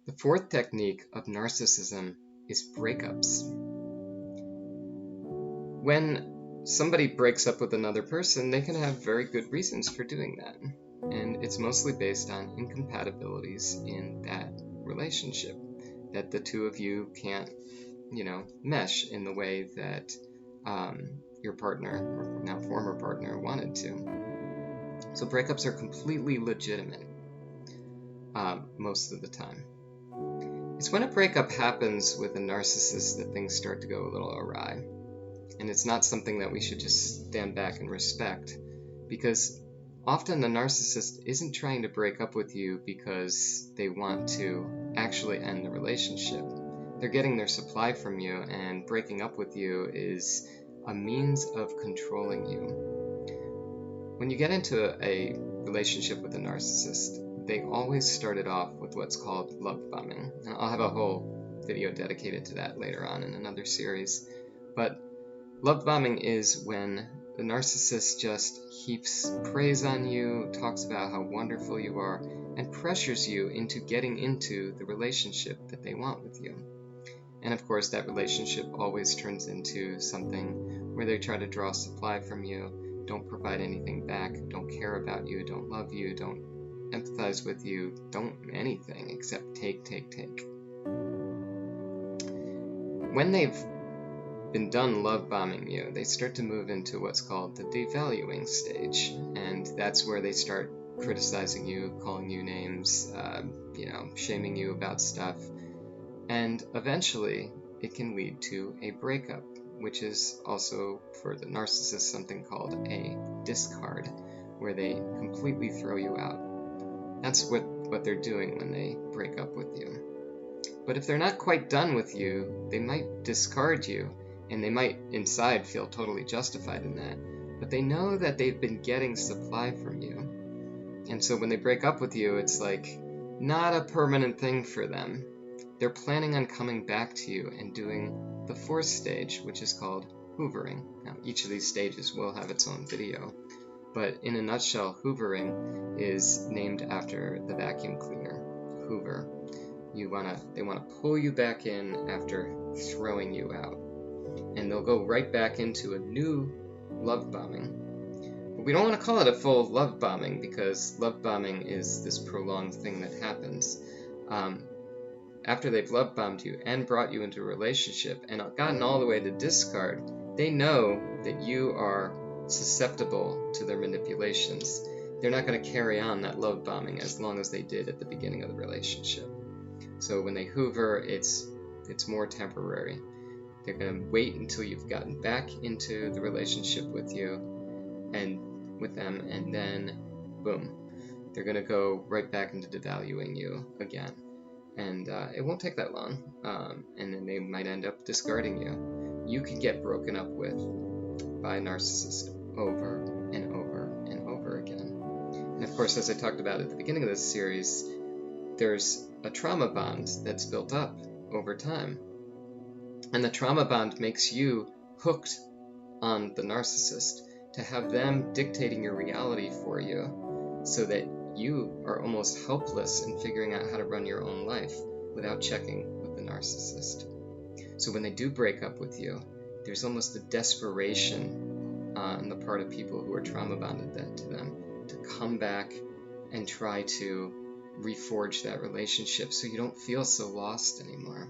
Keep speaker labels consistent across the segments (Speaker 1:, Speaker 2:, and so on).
Speaker 1: The fourth technique of narcissism is breakups. When somebody breaks up with another person, they can have very good reasons for doing that. And it's mostly based on incompatibilities in that relationship, that the two of you can't, mesh in the way that your partner, or now former partner, wanted to. So breakups are completely legitimate most of the time. It's when a breakup happens with a narcissist that things start to go a little awry. And it's not something that we should just stand back and respect, because often the narcissist isn't trying to break up with you because they want to actually end the relationship. They're getting their supply from you, and breaking up with you is a means of controlling you. When you get into a relationship with a narcissist, they always started off with what's called love bombing. And I'll have a whole video dedicated to that later on in another series. But love bombing is when the narcissist just heaps praise on you, talks about how wonderful you are, and pressures you into getting into the relationship that they want with you. And of course, that relationship always turns into something where they try to draw supply from you, don't provide anything back, don't care about you, don't love you, don't empathize with you, don't anything except take. When they've been done love bombing you, they start to move into what's called the devaluing stage, and that's where they start criticizing you, calling you names, shaming you about stuff, and eventually it can lead to a breakup, which is also for the narcissist something called a discard, where they completely throw you out. That's what they're doing when they break up with you. But if they're not quite done with you, they might discard you, and they might inside feel totally justified in that. But they know that they've been getting supply from you. And so when they break up with you, it's like not a permanent thing for them. They're planning on coming back to you and doing the fourth stage, which is called hoovering. Now, each of these stages will have its own video. But in a nutshell, hoovering is named after the vacuum cleaner, Hoover. They want to pull you back in after throwing you out. And they'll go right back into a new love bombing. But we don't want to call it a full love bombing, because love bombing is this prolonged thing that happens. After they've love bombed you and brought you into a relationship and gotten all the way to discard, they know that you are susceptible to their manipulations. They're not going to carry on that love bombing as long as they did at the beginning of the relationship. So when they hoover, it's more temporary. They're going to wait until you've gotten back into the relationship with you and with them, and then boom, they're going to go right back into devaluing you again. And it won't take that long, and then they might end up discarding you. You could get broken up with by a narcissist over and over and over again. And of course, as I talked about at the beginning of this series, there's a trauma bond that's built up over time. And the trauma bond makes you hooked on the narcissist, to have them dictating your reality for you, so that you are almost helpless in figuring out how to run your own life without checking with the narcissist. So when they do break up with you, there's almost a desperation on the part of people who are trauma bonded to them to come back and try to reforge that relationship so you don't feel so lost anymore.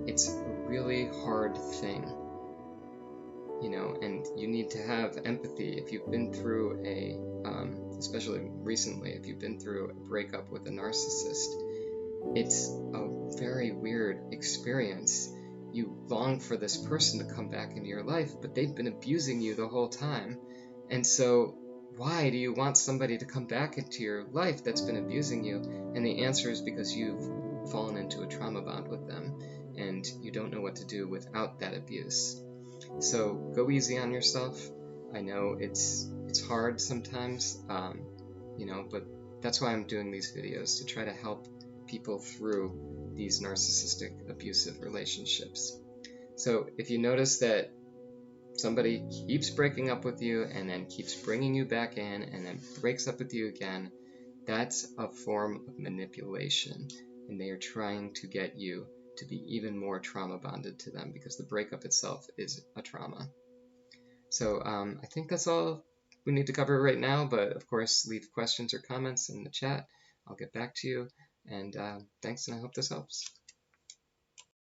Speaker 1: It's a really hard thing, and you need to have empathy. If you've been through especially recently, if you've been through a breakup with a narcissist, it's a very weird experience. You long for this person to come back into your life, but they've been abusing you the whole time. And so why do you want somebody to come back into your life that's been abusing you? And the answer is because you've fallen into a trauma bond with them, and you don't know what to do without that abuse. So go easy on yourself. I know it's hard sometimes, but that's why I'm doing these videos, to try to help people through these narcissistic abusive relationships. So if you notice that somebody keeps breaking up with you and then keeps bringing you back in and then breaks up with you again, that's a form of manipulation. and they are trying to get you to be even more trauma bonded to them because the breakup itself is a trauma. So I think that's all we need to cover right now, but of course leave questions or comments in the chat. I'll get back to you, and thanks, and I hope this helps.